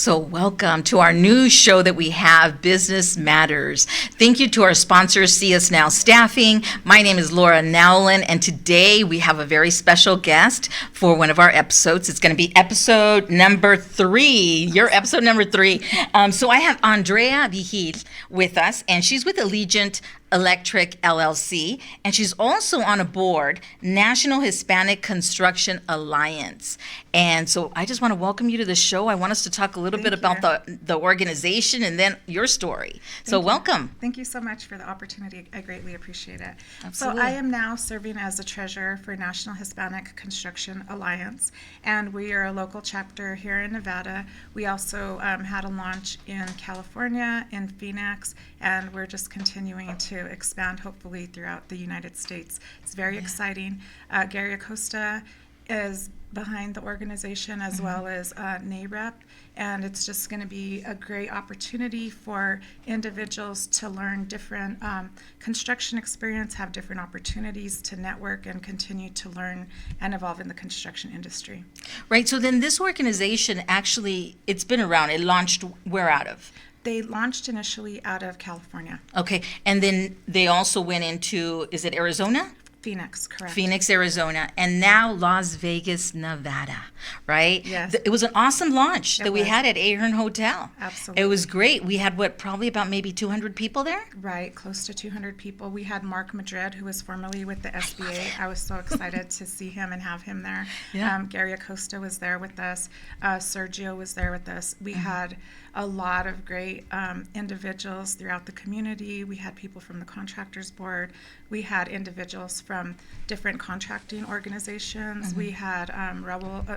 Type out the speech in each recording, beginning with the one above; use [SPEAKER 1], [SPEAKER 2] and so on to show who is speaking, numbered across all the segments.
[SPEAKER 1] So welcome to our new show that we have, Business Matters. Thank you to our sponsors, See Us Now Staffing. My name is Laura Nowlin, and today we have a very special guest for one of our episodes. It's going to be episode number 3. Your episode number 3. So I have Andrea Vigil with us, and she's with Allegiant Electric LLC, and she's also on a board, National Hispanic Construction Alliance. And so I just want to welcome you to the show. I want us to talk a little bit about the organization and then your story. So welcome.
[SPEAKER 2] Thank you so much for the opportunity. I greatly appreciate it.
[SPEAKER 1] Absolutely.
[SPEAKER 2] So I am now serving as the treasurer for National Hispanic Construction Alliance, and we are a local chapter here in Nevada. We also had a launch in California, in Phoenix, and we're just continuing to expand hopefully throughout the United States. It's very exciting. Gary Acosta is behind the organization as well as NAREP, and it's just going to be a great opportunity for individuals to learn different construction experience, have different opportunities to network and continue to learn and evolve in the construction industry.
[SPEAKER 1] Right, so then this organization actually, it's been around. It launched where out of?
[SPEAKER 2] They launched initially out of California.
[SPEAKER 1] Okay, and then they also went into, is it Arizona?
[SPEAKER 2] Phoenix, correct.
[SPEAKER 1] Phoenix, Arizona, and now Las Vegas, Nevada, right?
[SPEAKER 2] Yes.
[SPEAKER 1] It was an awesome launch that we
[SPEAKER 2] was.
[SPEAKER 1] had at Ahern Hotel.
[SPEAKER 2] Absolutely.
[SPEAKER 1] It was great. We had, probably about maybe 200 people there?
[SPEAKER 2] Right, close to 200 people. We had Mark Madrid, who was formerly with the SBA. I was so excited to see him and have him there.
[SPEAKER 1] Yeah.
[SPEAKER 2] Gary Acosta was there with us. Sergio was there with us. We had a lot of great individuals throughout the community. We had people from the Contractors Board. We had individuals from different contracting organizations. We had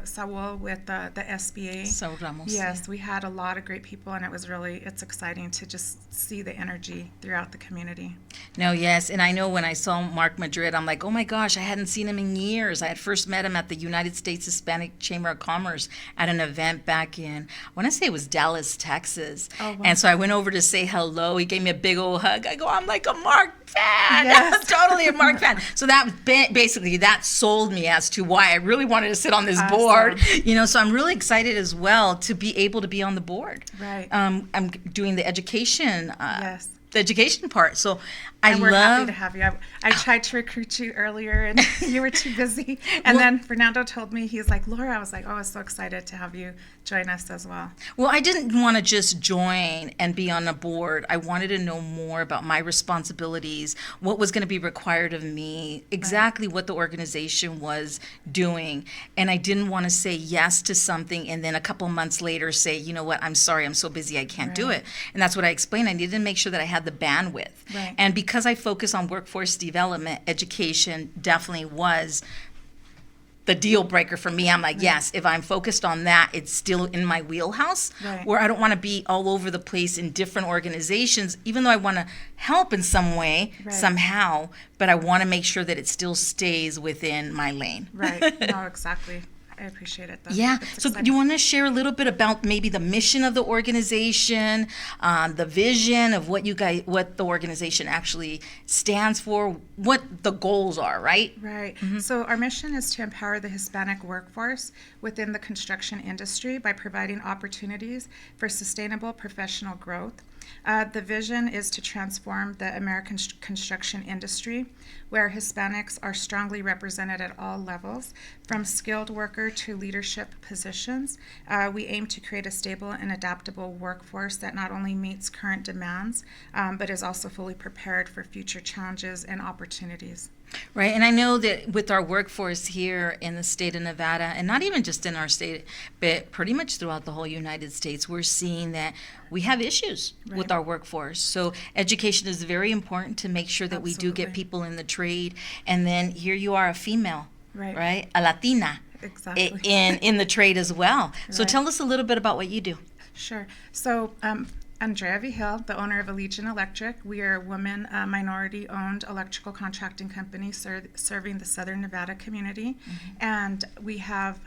[SPEAKER 2] Saul with the SBA.
[SPEAKER 1] Saul Ramos.
[SPEAKER 2] Yes, we had a lot of great people, and it's exciting to just see the energy throughout the community.
[SPEAKER 1] No, yes, and I know when I saw Mark Madrid, I'm like, oh my gosh, I hadn't seen him in years. I had first met him at the United States Hispanic Chamber of Commerce at an event back in, I want to say it was Dallas, Texas.
[SPEAKER 2] Oh, wow.
[SPEAKER 1] And so I went over to say hello. He gave me a big old hug. I go, I'm like a Mark fan.
[SPEAKER 2] Yes.
[SPEAKER 1] Totally a Mark fan. So that basically that sold me as to why I really wanted to sit on this board. So I'm really excited as well to be able to be on the board.
[SPEAKER 2] Right.
[SPEAKER 1] I'm doing the education.
[SPEAKER 2] Yes.
[SPEAKER 1] The education part. So
[SPEAKER 2] And we're happy to have you. I tried to recruit you earlier, and you were too busy. And then Fernando told me, he's like, Laura, I was like, oh, I was so excited to have you join us as well.
[SPEAKER 1] Well, I didn't want to just join and be on a board. I wanted to know more about my responsibilities, what was going to be required of me, exactly what the organization was doing. And I didn't want to say yes to something and then a couple months later say, you know what, I'm sorry, I'm so busy, I can't do it. And that's what I explained. I needed to make sure that I had the bandwidth.
[SPEAKER 2] Right.
[SPEAKER 1] And because I focus on workforce development, education definitely was the deal breaker for me. I'm like, yes, if I'm focused on that, it's still in my wheelhouse, where I don't want to be all over the place in different organizations, even though I want to help in some way, somehow, but I want to make sure that it still stays within my lane.
[SPEAKER 2] Right. No, exactly. I appreciate it, though.
[SPEAKER 1] Yeah.
[SPEAKER 2] It's
[SPEAKER 1] So
[SPEAKER 2] exciting.
[SPEAKER 1] do you want to share a little bit about maybe the mission of the organization, the vision of what the organization actually stands for, what the goals are, right?
[SPEAKER 2] Right. So our mission is to empower the Hispanic workforce within the construction industry by providing opportunities for sustainable professional growth. The vision is to transform the American construction industry, where Hispanics are strongly represented at all levels, from skilled worker to leadership positions. We aim to create a stable and adaptable workforce that not only meets current demands, but is also fully prepared for future challenges and opportunities.
[SPEAKER 1] Right, and I know that with our workforce here in the state of Nevada, and not even just in our state, but pretty much throughout the whole United States, we're seeing that we have issues with our workforce. So education is very important to make sure that we do get
[SPEAKER 2] Absolutely.
[SPEAKER 1] people in the trade. And then here you are, a female,
[SPEAKER 2] Right.
[SPEAKER 1] A Latina
[SPEAKER 2] Exactly.
[SPEAKER 1] in the trade as well. So
[SPEAKER 2] Right.
[SPEAKER 1] tell us a little bit about what you do.
[SPEAKER 2] Sure. So, Andrea Vigil, the owner of Allegiant Electric. We are a woman minority-owned electrical contracting company serving the Southern Nevada community. And we have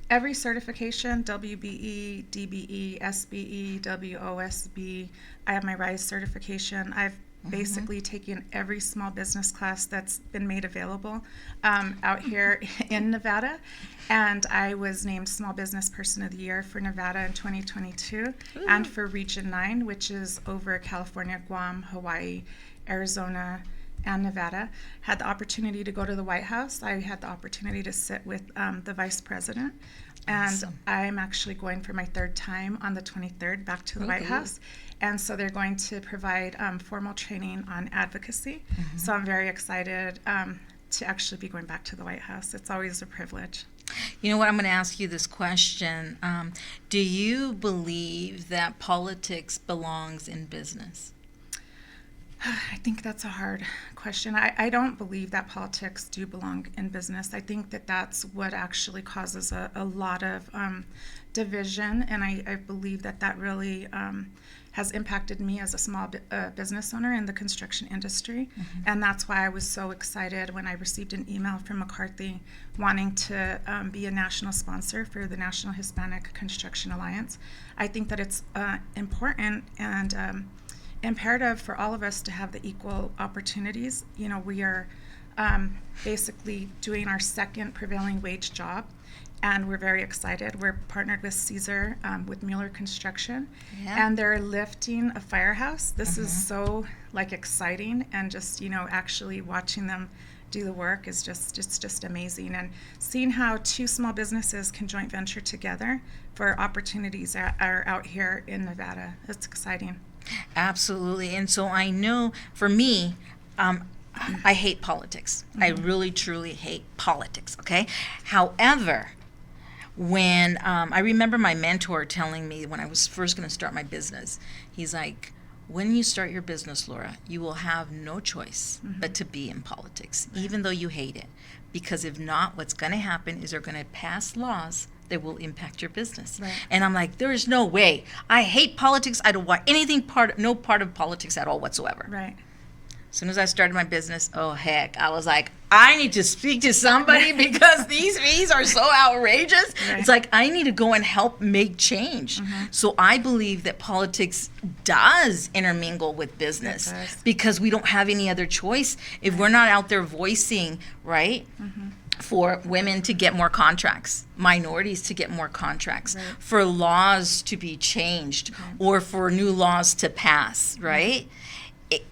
[SPEAKER 2] every certification, WBE, DBE, SBE, WOSB. I have my RISE certification. I've basically taking every small business class that's been made available out here in Nevada. And I was named Small Business Person of the Year for Nevada in 2022 and for Region 9, which is over California, Guam, Hawaii, Arizona, and Nevada. Had the opportunity to go to the White House. I had the opportunity to sit with the Vice President. And
[SPEAKER 1] Awesome.
[SPEAKER 2] I'm actually going for my third time on the 23rd back to the White House. And so they're going to provide formal training on advocacy. So I'm very excited to actually be going back to the White House. It's always a privilege.
[SPEAKER 1] You know what? I'm going to ask you this question. Do you believe that politics belongs in business?
[SPEAKER 2] I think that's a hard question. I don't believe that politics do belong in business. I think that that's what actually causes a lot of division, and I believe that that really has impacted me as a small business owner in the construction industry. And that's why I was so excited when I received an email from McCarthy wanting to be a national sponsor for the National Hispanic Construction Alliance. I think that it's important and imperative for all of us to have the equal opportunities. You know, we are basically doing our second prevailing wage job, and we're very excited. We're partnered with Caesar, with Mueller Construction, and they're lifting a firehouse. This is so exciting, and just actually watching them do the work is just amazing. And seeing how two small businesses can joint venture together for opportunities that are out here in Nevada, it's exciting.
[SPEAKER 1] Absolutely. And so I know for me, I hate politics. I really, truly hate politics. Okay. However, when I remember my mentor telling me when I was first going to start my business, he's like, when you start your business, Laura, you will have no choice but to be in politics, even though you hate it. Because if not, what's going to happen is they're going to pass laws that will impact your business. And I'm like, there is no way. I hate politics. I don't want no part of politics at all whatsoever. As soon as I started my business, oh heck, I was like, I need to speak to somebody because these fees are so outrageous. It's like, I need to go and help make change. So I believe that politics does intermingle with business because we don't have any other choice. If we're not out there voicing, for women to get more contracts, minorities to get more contracts, for laws to be changed, or for new laws to pass,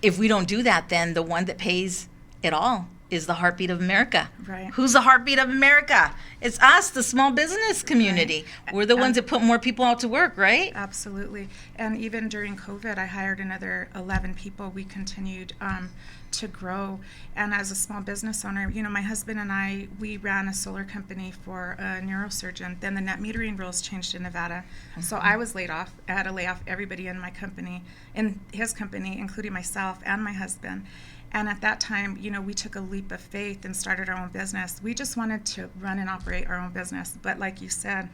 [SPEAKER 1] If we don't do that, then the one that pays it all is the heartbeat of America. Who's the heartbeat of America? It's us, the small business community. We're the ones that put more people out to work, right?
[SPEAKER 2] Absolutely. And even during COVID, I hired another 11 people. We continued to grow. And as a small business owner, my husband and I, we ran a solar company for a neurosurgeon. Then the net metering rules changed in Nevada. So I was laid off. I had to lay off everybody in his company, including myself and my husband. And at that time, we took a leap of faith and started our own business. We just wanted to run and operate our own business. But like you said,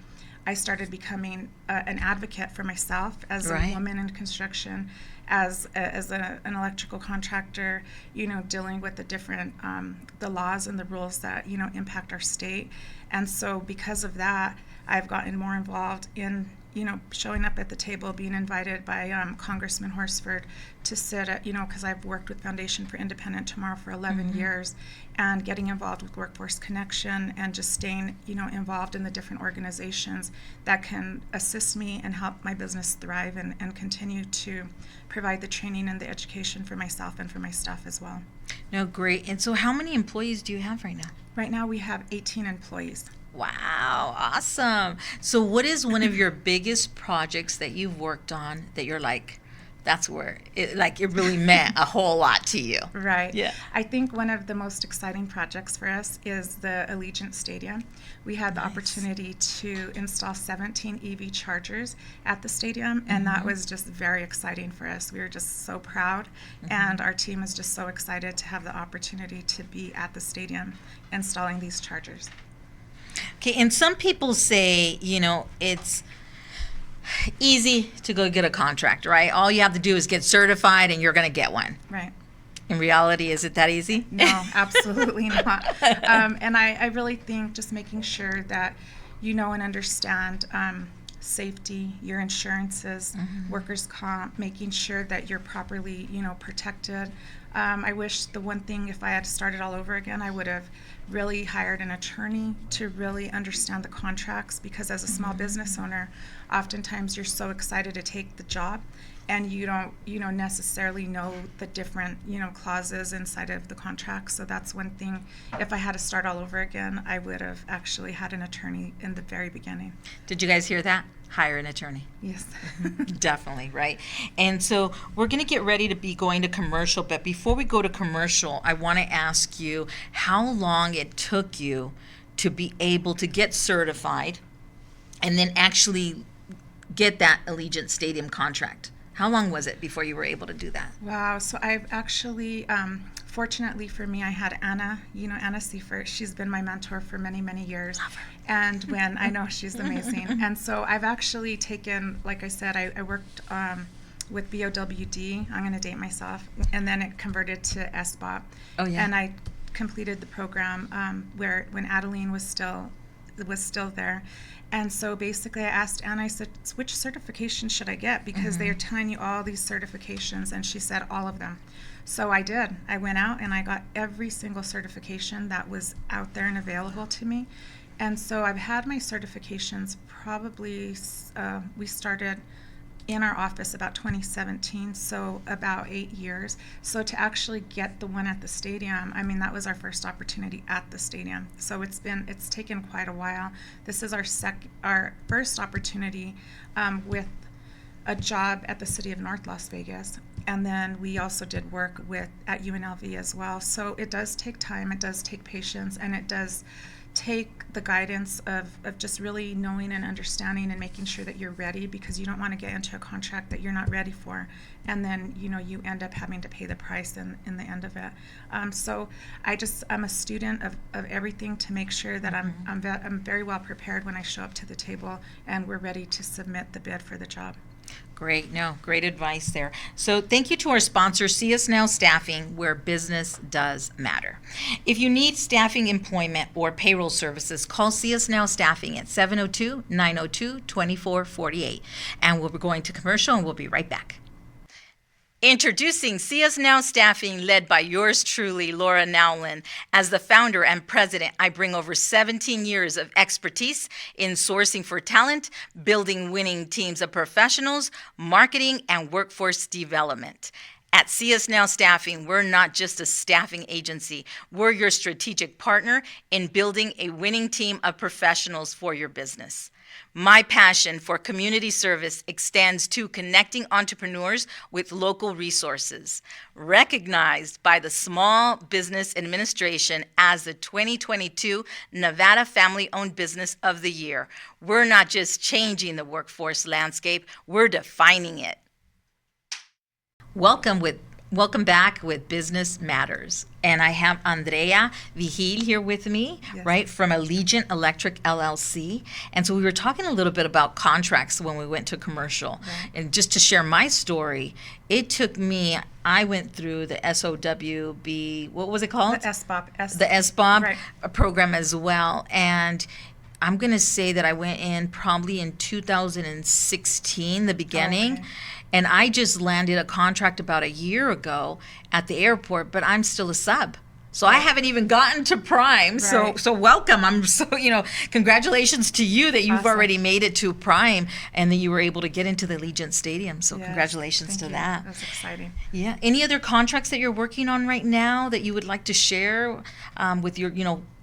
[SPEAKER 2] I started becoming an advocate for myself as a woman in construction, as an electrical contractor, dealing with the different the laws and the rules that impact our state. And so because of that, I've gotten more involved in showing up at the table, being invited by Congressman Horsford to sit at, because I've worked with Foundation for Independent Tomorrow for 11 years, and getting involved with Workforce Connection and just staying, involved in the different organizations that can assist me and help my business thrive and continue to provide the training and the education for myself and for my staff as well.
[SPEAKER 1] No, great. And so how many employees do you have right now?
[SPEAKER 2] Right now we have 18 employees.
[SPEAKER 1] Wow, awesome. So what is one of your biggest projects that you've worked on that you're like, that's where it really meant a whole lot to you? Yeah.
[SPEAKER 2] I think one of the most exciting projects for us is the Allegiant Stadium. We had the opportunity to install 17 EV chargers at the stadium, and that was just very exciting for us. We were just so proud, and our team is just so excited to have the opportunity to be at the stadium installing these chargers.
[SPEAKER 1] Okay, and some people say, it's easy to go get a contract, right? All you have to do is get certified and you're going to get one. In reality, is it that easy?
[SPEAKER 2] No, absolutely not. And I really think just making sure that and understand safety, your insurances, workers' comp, making sure that you're properly, protected. I wish the one thing, if I had started all over again, I would have really hired an attorney to really understand the contracts, because as a small business owner, oftentimes you're so excited to take the job and you don't necessarily know the different clauses inside of the contract. So that's one thing, if I had to start all over again, I would have actually had an attorney in the very beginning.
[SPEAKER 1] Did you guys hear that? Hire an attorney.
[SPEAKER 2] Yes.
[SPEAKER 1] Definitely, right? And so we're going to get ready to be going to commercial, but before we go to commercial, I want to ask you how long it took you to be able to get certified and then actually get that Allegiant Stadium contract. How long was it before you were able to do that?
[SPEAKER 2] Wow. So I've actually, fortunately for me, I had Anna, Anna Seifert. She's been my mentor for many, many years.
[SPEAKER 1] Love her.
[SPEAKER 2] And when I know she's amazing. And so I've actually taken, like I said, I worked with BOWD. I'm going to date myself. And then it converted to SBOP.
[SPEAKER 1] Oh, yeah.
[SPEAKER 2] And I completed the program when Adeline was still there. And so basically I asked Anna, I said, which certification should I get? Because they are telling you all these certifications. And she said, all of them. So I did. I went out and I got every single certification that was out there and available to me. And so I've had my certifications probably, we started in our office about 2017, so about 8 years. So to actually get the one at the stadium, I mean, that was our first opportunity at the stadium. So it's taken quite a while. This is our first opportunity with a job at the city of North Las Vegas. And then we also did work at UNLV as well. So it does take time, it does take patience, and it does take the guidance of just really knowing and understanding and making sure that you're ready, because you don't want to get into a contract that you're not ready for, and then you end up having to pay the price in the end of it. So I'm a student of everything to make sure that I'm very well prepared when I show up to the table and we're ready to submit the bid for the job.
[SPEAKER 1] Great. No, great advice there. So thank you to our sponsor, See Us Now Staffing, where business does matter. If you need staffing, employment, or payroll services, call See Us Now Staffing at 702-902-2448. And we'll be going to commercial and we'll be right back. Introducing See Us Now Staffing, led by yours truly, Laura Nowlin. As the founder and president, I bring over 17 years of expertise in sourcing for talent, building winning teams of professionals, marketing, and workforce development. At See Us Now Staffing, we're not just a staffing agency. We're your strategic partner in building a winning team of professionals for your business. My passion for community service extends to connecting entrepreneurs with local resources. Recognized by the Small Business Administration as the 2022 Nevada Family-Owned Business of the Year, we're not just changing the workforce landscape, we're defining it. Welcome back with Business Matters. And I have Andrea Vigil here with me,
[SPEAKER 2] Yes.
[SPEAKER 1] right, from Allegiant Electric LLC. And so we were talking a little bit about contracts when we went to commercial.
[SPEAKER 2] Right.
[SPEAKER 1] And just to share my story, it took me, I went through the SOWB, what was it called?
[SPEAKER 2] The SBOP.
[SPEAKER 1] The SBOB
[SPEAKER 2] Right.
[SPEAKER 1] program as well. And I'm going to say that I went in probably in 2016, the beginning.
[SPEAKER 2] Okay.
[SPEAKER 1] And I just landed a contract about a year ago at the airport, but I'm still a sub. So I haven't even gotten to prime.
[SPEAKER 2] Right.
[SPEAKER 1] So welcome. I'm so, congratulations to you that you've
[SPEAKER 2] Awesome.
[SPEAKER 1] already made it to prime and that you were able to get into the Allegiant Stadium. So
[SPEAKER 2] Yes.
[SPEAKER 1] congratulations
[SPEAKER 2] Thank
[SPEAKER 1] to
[SPEAKER 2] you.
[SPEAKER 1] that.
[SPEAKER 2] That's exciting.
[SPEAKER 1] Yeah. Any other contracts that you're working on right now that you would like to share with your,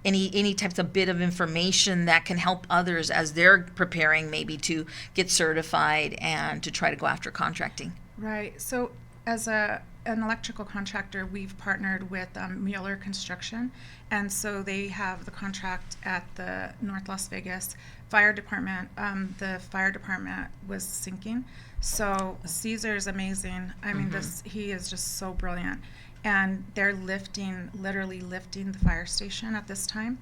[SPEAKER 1] any types of bit of information that can help others as they're preparing maybe to get certified and to try to go after contracting?
[SPEAKER 2] Right. So as an electrical contractor, we've partnered with Mueller Construction, and so they have the contract at the North Las Vegas Fire Department. The fire department was sinking, so Caesar's amazing. I mean, he is just so brilliant, and they're literally lifting the fire station at this time,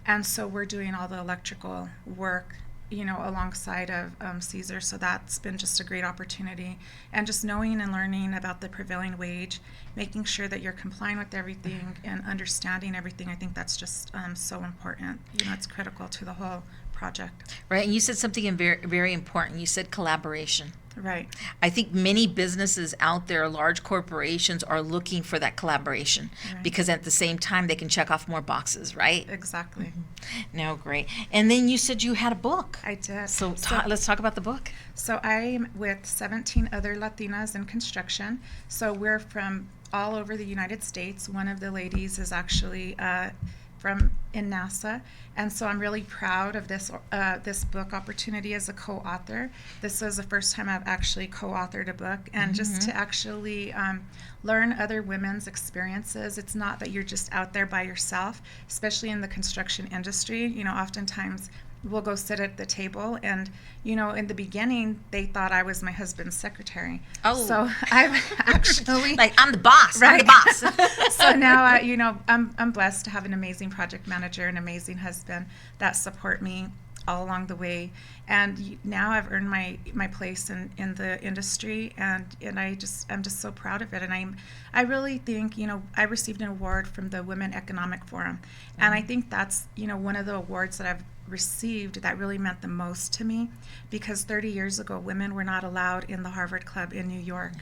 [SPEAKER 2] and so we're doing all the electrical work alongside of Caesar. So that's been just a great opportunity. And just knowing and learning about the prevailing wage, making sure that you're complying with everything and understanding everything, I think that's just so important. It's critical to the whole project.
[SPEAKER 1] Right. And you said something very, very important. You said collaboration.
[SPEAKER 2] Right.
[SPEAKER 1] I think many businesses out there, large corporations, are looking for that collaboration
[SPEAKER 2] Right.
[SPEAKER 1] because at the same time they can check off more boxes, right?
[SPEAKER 2] Exactly.
[SPEAKER 1] No, great. And then you said you had a book.
[SPEAKER 2] I did.
[SPEAKER 1] So let's talk about the book.
[SPEAKER 2] So I'm with 17 other Latinas in construction. So we're from all over the United States. One of the ladies is actually from in NASA, and so I'm really proud of this book opportunity as a co-author. This is the first time I've actually co-authored a book, and just to actually learn other women's experiences. It's not that you're just out there by yourself, especially in the construction industry. You know, oftentimes we'll go sit at the table, and in the beginning they thought I was my husband's secretary.
[SPEAKER 1] Oh,
[SPEAKER 2] so I've actually
[SPEAKER 1] like I'm the boss.
[SPEAKER 2] Right.
[SPEAKER 1] I'm the boss.
[SPEAKER 2] So now I'm blessed to have an amazing project manager, an amazing husband that support me all along the way, and now I've earned my place in the industry, and I'm just so proud of it. And I really think I received an award from the Women Economic Forum, and I think that's one of the awards that I've received that really meant the most to me, because 30 years ago women were not allowed in the Harvard Club in New York,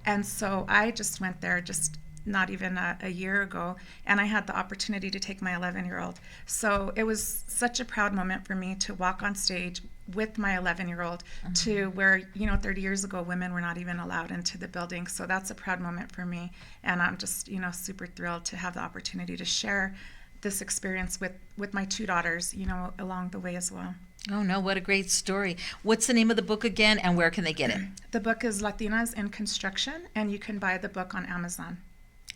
[SPEAKER 2] and so I just went there just not even a year ago, and I had the opportunity to take my 11-year-old. So it was such a proud moment for me to walk on stage with my 11-year-old to where 30 years ago women were not even allowed into the building. So that's a proud moment for me, and I'm just super thrilled to have the opportunity to share this experience with my two daughters along the way as well.
[SPEAKER 1] Oh no, what a great story. What's the name of the book again, and where can they get it?
[SPEAKER 2] The book is Latinas in Construction, and you can buy the book on Amazon.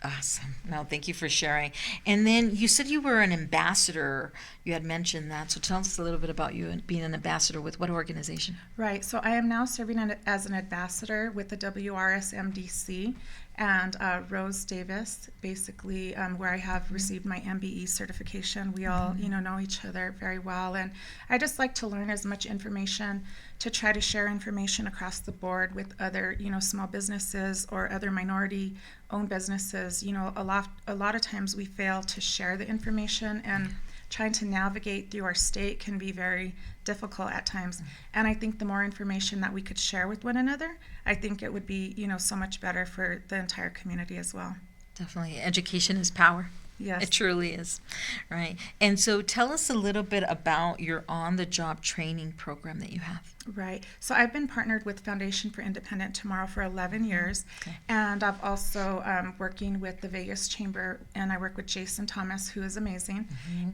[SPEAKER 1] Awesome. No, thank you for sharing. And then you said you were an ambassador. You had mentioned that. So tell us a little bit about you and being an ambassador with what organization?
[SPEAKER 2] Right. So I am now serving as an ambassador with the WRSMDC and Rose Davis, basically where I have received my MBE certification. We all, know each other very well. And I just like to learn as much information to try to share information across the board with other, small businesses or other minority-owned businesses. A lot of times we fail to share the information, and trying to navigate through our state can be very difficult at times. And I think the more information that we could share with one another, I think it would be, so much better for the entire community as well.
[SPEAKER 1] Definitely. Education is power.
[SPEAKER 2] Yes.
[SPEAKER 1] It truly is. Right. And so tell us a little bit about your on-the-job training program that you have.
[SPEAKER 2] Right. So I've been partnered with Foundation for Independent Tomorrow for 11 years. Okay. And I've also working with the Vegas Chamber, and I work with Jason Thomas, who is amazing.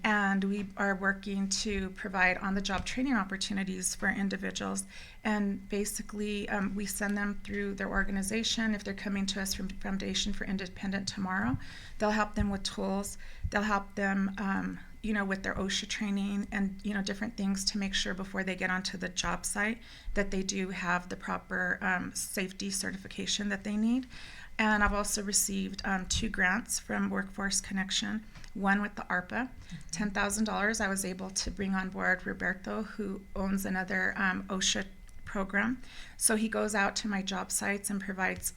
[SPEAKER 2] And we are working to provide on-the-job training opportunities for individuals. And basically, we send them through their organization. If they're coming to us from Foundation for Independent Tomorrow, they'll help them with tools. They'll help them with their OSHA training and, different things to make sure before they get onto the job site that they do have the proper safety certification that they need. And I've also received 2 grants from Workforce Connection, one with the ARPA, $10,000. I was able to bring on board Roberto, who owns another OSHA program. So he goes out to my job sites and provides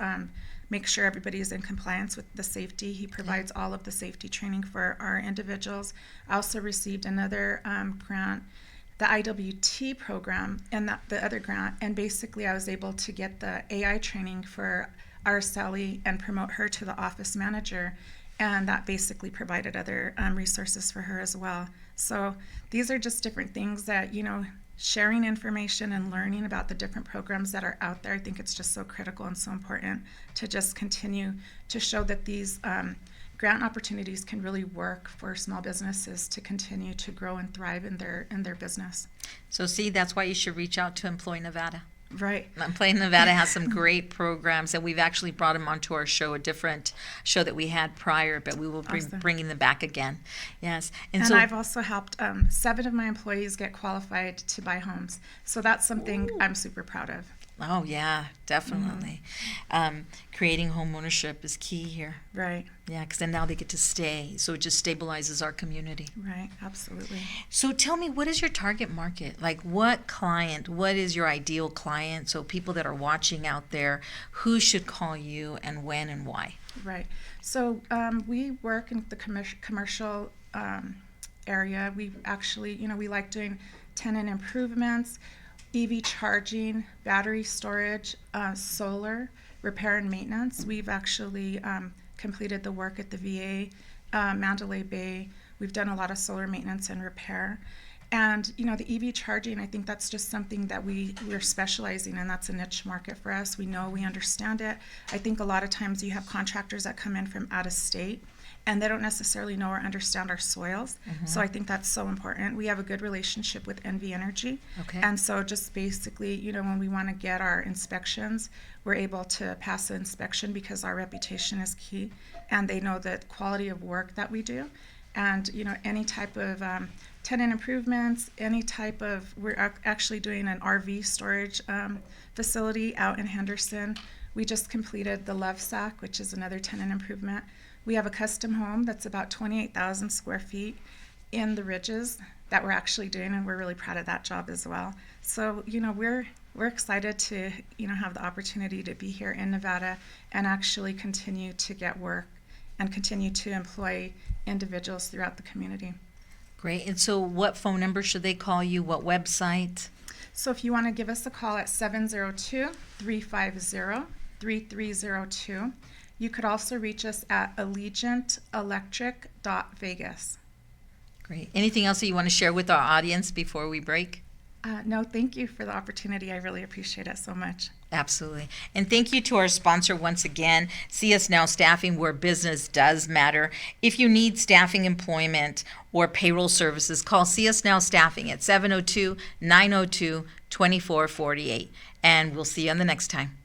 [SPEAKER 2] make sure everybody is in compliance with the safety. He provides all of the safety training for our individuals. I also received another grant, the IWT program, and the other grant, and basically I was able to get the AI training for Araceli and promote her to the office manager, and that basically provided other resources for her as well. So these are just different things that, sharing information and learning about the different programs that are out there. I think it's just so critical and so important to just continue to show that these grant opportunities can really work for small businesses to continue to grow and thrive in their business.
[SPEAKER 1] So see, that's why you should reach out to Employ Nevada.
[SPEAKER 2] Right.
[SPEAKER 1] Employ Nevada has some great programs, and we've actually brought them onto our show, a different show that we had prior, but we will be bringing them back again. Yes. And so
[SPEAKER 2] I've also helped 7 of my employees get qualified to buy homes. So that's something I'm super proud of.
[SPEAKER 1] Oh, yeah, definitely. Creating home ownership is key here.
[SPEAKER 2] Right.
[SPEAKER 1] Yeah, because then now they get to stay. So it just stabilizes our community.
[SPEAKER 2] Right, absolutely.
[SPEAKER 1] So tell me, what is your target market? Like what is your ideal client? So people that are watching out there, who should call you and when and why?
[SPEAKER 2] Right. So we work in the commercial area. We actually, we like doing tenant improvements, EV charging, battery storage, solar, repair and maintenance. We've actually completed the work at the VA, Mandalay Bay. We've done a lot of solar maintenance and repair. And, the EV charging, I think that's just something that we're specializing in. That's a niche market for us. We know, we understand it. I think a lot of times you have contractors that come in from out of state, and they don't necessarily know or understand our soils. So I think that's so important. We have a good relationship with NV Energy.
[SPEAKER 1] Okay.
[SPEAKER 2] And so just basically, when we want to get our inspections, we're able to pass the inspection because our reputation is key, and they know the quality of work that we do. And, any type of tenant improvements, we're actually doing an RV storage facility out in Henderson. We just completed the Love Sack, which is another tenant improvement. We have a custom home that's about 28,000 square feet in the Ridges that we're actually doing, and we're really proud of that job as well. So, we're excited to, have the opportunity to be here in Nevada and actually continue to get work and continue to employ individuals throughout the community.
[SPEAKER 1] Great. And so what phone number should they call you? What website?
[SPEAKER 2] So if you want to give us a call at 702-350-3302. You could also reach us at allegiantelectric.vegas.
[SPEAKER 1] Great. Anything else that you want to share with our audience before we break?
[SPEAKER 2] No, thank you for the opportunity. I really appreciate it so much.
[SPEAKER 1] Absolutely. And thank you to our sponsor once again, CS Now Staffing, where business does matter. If you need staffing, employment, or payroll services, call CS Now Staffing at 702-902-2448. And we'll see you on the next time.